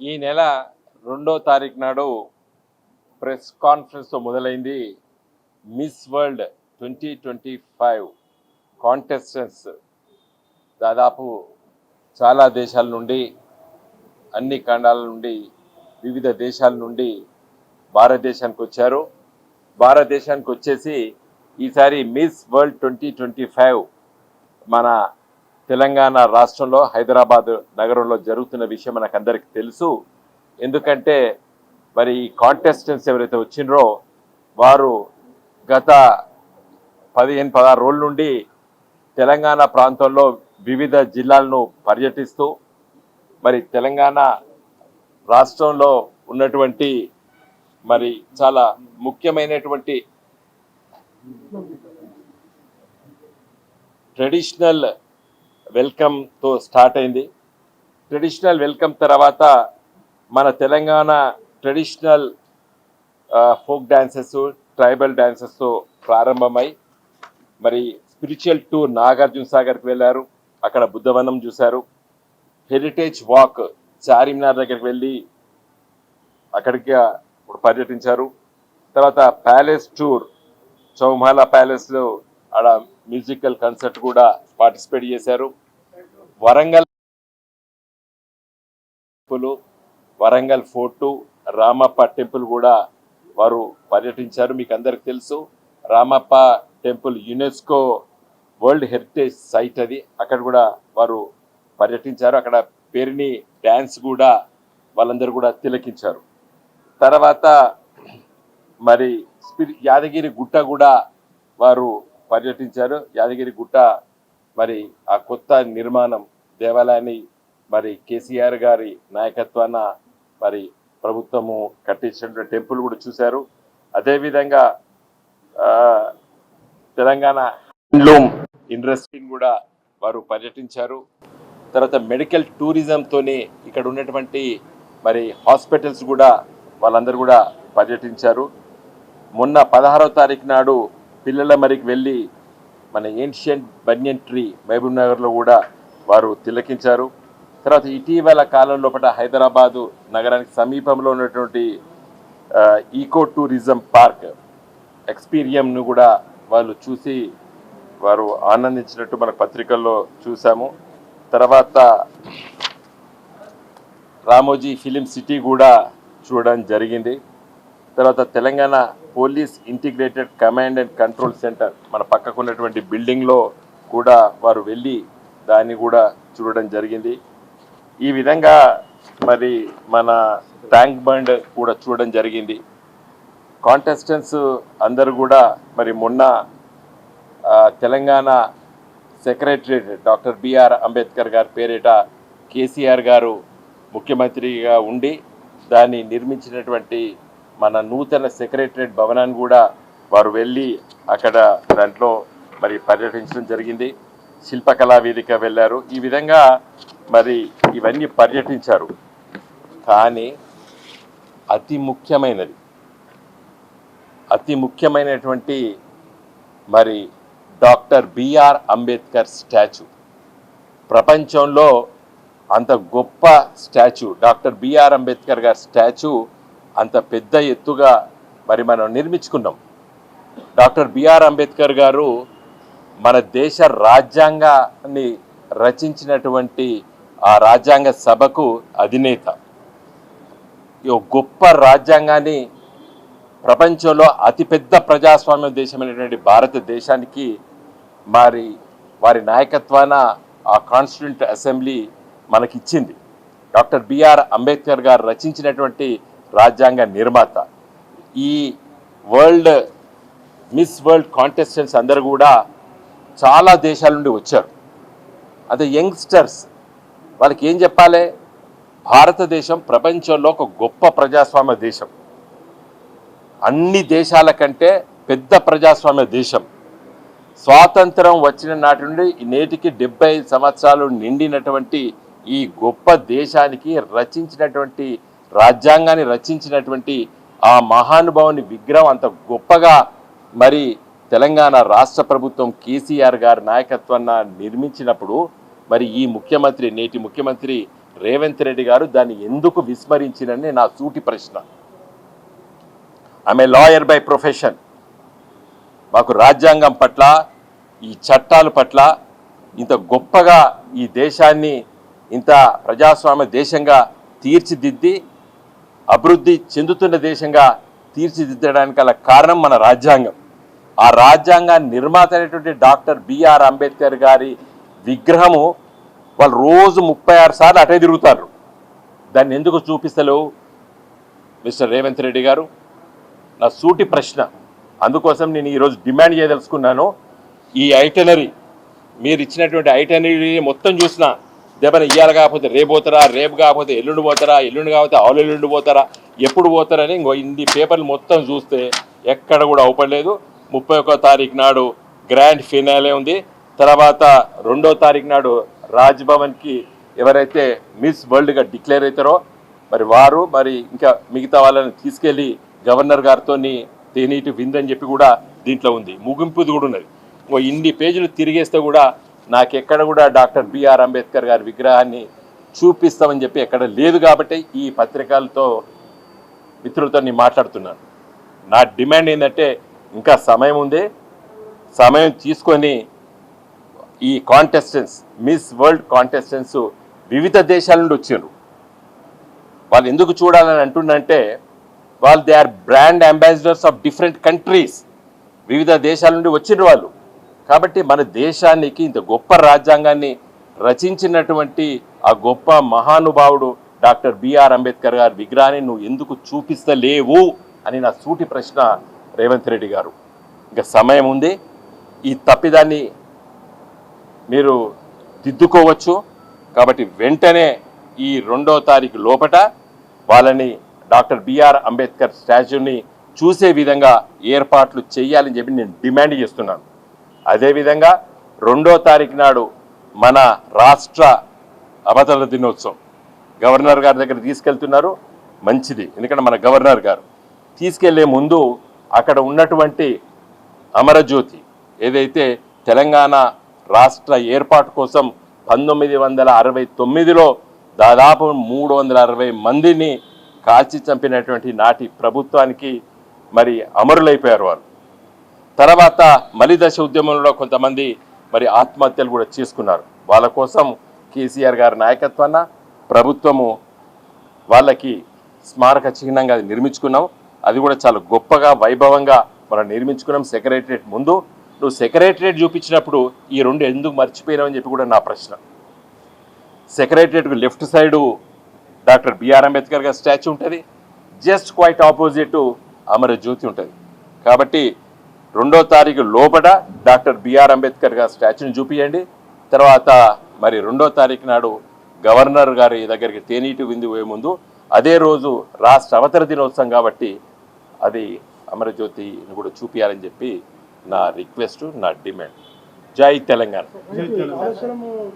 ఈ నెల 2వ తారీఖు నాడు ప్రెస్ కాన్ఫరెన్స్తో మొదలైంది మిస్ వరల్డ్ 2025 కాంటెస్టెంట్స్. దాదాపు చాలా దేశాల నుండి, అన్ని ఖండాల నుండి, వివిధ దేశాల నుండి భారతదేశానికి వచ్చారు. భారతదేశానికి వచ్చేసి ఈసారి మిస్ వరల్డ్ 2025 మన తెలంగాణ రాష్ట్రంలో హైదరాబాద్ నగరంలో జరుగుతున్న విషయం మనకందరికీ తెలుసు. ఎందుకంటే మరి ఈ కాంటెస్టెంట్స్ ఎవరైతే వచ్చిండ్రో వారు గత 15-16 రోజుల నుండి తెలంగాణ ప్రాంతంలో వివిధ జిల్లాలను పర్యటిస్తూ మరి తెలంగాణ రాష్ట్రంలో ఉన్నటువంటి మరి చాలా ముఖ్యమైనటువంటి ట్రెడిషనల్ వెల్కమ్తో స్టార్ట్ అయింది. ట్రెడిషనల్ వెల్కమ్ తర్వాత మన Telangana traditional folk dances, tribal డాన్సెస్తో ప్రారంభమై మరి స్పిరిచువల్ టూర్ నాగార్జున సాగర్కి వెళ్ళారు. అక్కడ బుద్ధవనం చూశారు. హెరిటేజ్ వాక్ చార్మినార్ దగ్గరికి వెళ్ళి అక్కడికి పర్యటించారు. తర్వాత ప్యాలెస్ టూర్ చౌమాలా ప్యాలెస్లో ఆడ మ్యూజికల్ కన్సర్ట్ కూడా పార్టిసిపేట్ చేశారు. వరంగల్ ఫోర్టు, రామప్ప టెంపుల్ కూడా వారు పర్యటించారు. మీకు అందరికి తెలుసు Ramappa temple UNESCO world heritage site అది. అక్కడ కూడా వారు పర్యటించారు. అక్కడ పేరుని డ్యాన్స్ కూడా వాళ్ళందరూ కూడా తిలకించారు. తర్వాత మరి యాదగిరి గుట్ట కూడా వారు పర్యటించారు. యాదగిరి గుట్ట మరి ఆ కొత్త నిర్మాణం దేవాలయాన్ని మరి కేసీఆర్ గారి నాయకత్వాన మరి ప్రభుత్వము కట్టించిన టెంపుల్ కూడా చూశారు. అదేవిధంగా తెలంగాణ హ్యాండ్లూమ్ ఇండస్ట్రీని కూడా వారు పర్యటించారు. తర్వాత మెడికల్ టూరిజంతోనే ఇక్కడ ఉన్నటువంటి మరి హాస్పిటల్స్ కూడా వాళ్ళందరూ కూడా పర్యటించారు. మొన్న 16వ తారీఖు నాడు పిల్లల మరికి వెళ్ళి మన ఏన్షియంట్ బన్యన్ ట్రీ మహబూబ్ నగర్లో కూడా వారు తిలకించారు. తర్వాత ఇటీవల కాలం లోపల హైదరాబాదు నగరానికి సమీపంలో ఉన్నటువంటి ఈకో టూరిజం పార్క్ ఎక్స్పీరియంను కూడా వాళ్ళు చూసి వారు ఆనందించినట్టు మన పత్రికల్లో చూసాము. తర్వాత రామోజీ ఫిలిం సిటీ కూడా చూడడం జరిగింది. తర్వాత Telangana police integrated command and control centre మన పక్కకు ఉన్నటువంటి బిల్డింగ్లో కూడా వారు వెళ్ళి దాన్ని కూడా చూడడం జరిగింది. ఈ విధంగా మరి మన ట్యాంక్ బండ్ కూడా చూడడం జరిగింది. కాంటెస్టెంట్స్ అందరూ కూడా మరి మొన్న Telangana secretariat doctor BR Ambedkar గారి పేరిట కేసీఆర్ గారు ముఖ్యమంత్రిగా ఉండి దాన్ని నిర్మించినటువంటి మన నూతన సెక్రటరేట్ భవనాన్ని కూడా వారు వెళ్ళి అక్కడ దాంట్లో మరి పర్యటించడం జరిగింది. శిల్పకళా వేదిక వెళ్ళారు. ఈ విధంగా మరి ఇవన్నీ పర్యటించారు. కానీ అతి ముఖ్యమైనటువంటి మరి డాక్టర్ బిఆర్ అంబేద్కర్ స్టాచ్యూ, ప్రపంచంలో అంత గొప్ప స్టాచ్యూ డాక్టర్ బిఆర్ అంబేద్కర్ గారి స్టాచ్యూ అంత పెద్ద ఎత్తుగా మరి మనం నిర్మించుకున్నాం. డాక్టర్ బిఆర్ అంబేద్కర్ గారు మన దేశ రాజ్యాంగాన్ని రచించినటువంటి ఆ రాజ్యాంగ సభకు అధినేత. ఈ గొప్ప రాజ్యాంగాన్ని ప్రపంచంలో అతిపెద్ద ప్రజాస్వామ్య దేశమైనటువంటి భారతదేశానికి మరి వారి నాయకత్వాన ఆ కాన్స్టిట్యూంట్ అసెంబ్లీ మనకిచ్చింది. డాక్టర్ బిఆర్ అంబేద్కర్ గారు రచించినటువంటి రాజ్యాంగ నిర్మాత. ఈ మిస్ వరల్డ్ కాంటెస్టెంట్స్ అందరూ కూడా చాలా దేశాల నుండి వచ్చారు. అదే యంగ్స్టర్స్ వాళ్ళకి ఏం చెప్పాలి, భారతదేశం ప్రపంచంలో ఒక గొప్ప ప్రజాస్వామ్య దేశం, అన్ని దేశాల కంటే పెద్ద ప్రజాస్వామ్య దేశం. స్వాతంత్రం వచ్చిన నాటి నుండి నేటికి 75 సంవత్సరాలు నిండినటువంటి ఈ గొప్ప దేశానికి రచించినటువంటి రాజ్యాంగాన్ని రచించినటువంటి ఆ మహానుభావుని విగ్రహం అంత గొప్పగా మరి తెలంగాణ రాష్ట్ర ప్రభుత్వం కేసీఆర్ గారి నాయకత్వాన్ని నిర్మించినప్పుడు మరి ఈ ముఖ్యమంత్రి, నేటి ముఖ్యమంత్రి రేవంత్ రెడ్డి గారు దాన్ని ఎందుకు విస్మరించినని నా సూటి ప్రశ్న. ఆమె లాయర్ బై ప్రొఫెషన్. మాకు రాజ్యాంగం పట్ల, ఈ చట్టాల పట్ల ఇంత గొప్పగా ఈ దేశాన్ని ఇంత ప్రజాస్వామ్య దేశంగా తీర్చిదిద్ది అభివృద్ధి చెందుతున్న దేశంగా తీర్చిదిద్దడానికి గల కారణం మన రాజ్యాంగం. ఆ రాజ్యాంగాన్ని నిర్మాత అయినటువంటి డాక్టర్ బిఆర్ అంబేద్కర్ గారి విగ్రహము వాళ్ళు రోజు 36 సార్లు అటే తిరుగుతారు. దాన్ని ఎందుకు చూపిస్తలేవు మిస్టర్ రేవంత్ రెడ్డి గారు? నా సూటి ప్రశ్న. అందుకోసం నేను ఈరోజు డిమాండ్ చేయదలుచుకున్నాను. ఈ ఐటనరీ మీరు ఇచ్చినటువంటి ఐటనరీ మొత్తం చూసినా దెబ్బని ఇయ్యాలి కాకపోతే రేపు పోతారా, రేపు కాకపోతే ఎల్లుండి పోతారా, ఎల్లుండి కాకపోతే ఎల్లుండి పోతారా, ఎప్పుడు పోతారని ఇంకో ఇన్ని పేపర్లు మొత్తం చూస్తే ఎక్కడ కూడా అవపడలేదు. 31వ తారీఖు నాడు గ్రాండ్ ఫినాలే ఉంది. తర్వాత 2వ తారీఖు నాడు రాజ్భవన్కి ఎవరైతే మిస్ వరల్డ్గా డిక్లేర్ అవుతారో మరి వారు మరి ఇంకా మిగతా వాళ్ళని తీసుకెళ్ళి గవర్నర్ గారితో తేనీటి విందని చెప్పి కూడా దీంట్లో ఉంది. ముగింపుది కూడా ఉన్నది. ఇంకో ఇన్ని పేజీలు తిరిగేస్తే కూడా నాకెక్కడ కూడా డాక్టర్ బిఆర్ అంబేద్కర్ గారి విగ్రహాన్ని చూపిస్తామని చెప్పి ఎక్కడ లేదు. కాబట్టి ఈ పత్రికలతో మిత్రులతో నేను మాట్లాడుతున్నాను. నా డిమాండ్ ఏంటంటే ఇంకా సమయం ఉంది. సమయం తీసుకొని ఈ కాంటెస్టెంట్స్, మిస్ వరల్డ్ కాంటెస్టెంట్స్ వివిధ దేశాల నుండి వచ్చారు. వాళ్ళు ఎందుకు చూడాలని అంటుండంటే వాళ్ళు they are brand ambassadors of different countries. వివిధ దేశాల నుండి వచ్చిన వాళ్ళు. కాబట్టి మన దేశానికి ఇంత గొప్ప రాజ్యాంగాన్ని రచించినటువంటి ఆ గొప్ప మహానుభావుడు డాక్టర్ బిఆర్ అంబేద్కర్ గారి విగ్రహాన్ని నువ్వు ఎందుకు చూపిస్తలేవు అని నా సూటి ప్రశ్న రేవంత్ రెడ్డి గారు. ఇంకా సమయం ఉంది. ఈ తప్పిదాన్ని మీరు దిద్దుకోవచ్చు. కాబట్టి వెంటనే ఈ 2వ తారీఖు లోపట వాళ్ళని డాక్టర్ బిఆర్ అంబేద్కర్ స్టాచ్యూని చూసే విధంగా ఏర్పాట్లు చేయాలని చెప్పి నేను డిమాండ్ చేస్తున్నాను. అదేవిధంగా 2వ తారీఖు నాడు మన రాష్ట్ర అవతరణ దినోత్సవం గవర్నర్ గారి దగ్గర తీసుకెళ్తున్నారు. మంచిది. ఎందుకంటే మన గవర్నర్ గారు తీసుకెళ్లే ముందు అక్కడ ఉన్నటువంటి అమరజ్యోతి ఏదైతే తెలంగాణ రాష్ట్ర ఏర్పాటు కోసం 1969లో దాదాపు 360 మందిని కాల్చి చంపినటువంటి నాటి ప్రభుత్వానికి మరి అమరులైపోయారు వారు. తర్వాత మలిదశ ఉద్యమంలో కొంతమంది మరి ఆత్మహత్యలు కూడా చేసుకున్నారు. వాళ్ళ కోసం కేసీఆర్ గారి నాయకత్వాన ప్రభుత్వము వాళ్ళకి స్మారక చిహ్నంగా అది నిర్మించుకున్నాం. అది కూడా చాలా గొప్పగా వైభవంగా మనం నిర్మించుకున్నాం సెక్రటరియట్ ముందు. నువ్వు సెక్రటరియట్ చూపించినప్పుడు ఈ 2 ఎందుకు మర్చిపోయినావు అని చెప్పి కూడా నా ప్రశ్న. సెక్రటరియట్కు left side doctor BR Ambedkar గారి స్టాచ్యూ ఉంటుంది. జస్ట్ క్వైట్ ఆపోజిట్ అమరజ్యోతి ఉంటుంది. కాబట్టి 2వ తారీఖు లోపల డాక్టర్ బిఆర్ అంబేద్కర్ గారి స్టాచ్యూని చూపించండి. తర్వాత మరి 2వ తారీఖు నాడు గవర్నర్ గారి దగ్గరికి తేనీటి విందు పోయే ముందు అదే రోజు రాష్ట్ర అవతరణ దినోత్సవం కాబట్టి అది అమరజ్యోతిని కూడా చూపించాలని చెప్పి నా రిక్వెస్ట్, నా డిమాండ్. జై తెలంగాణ.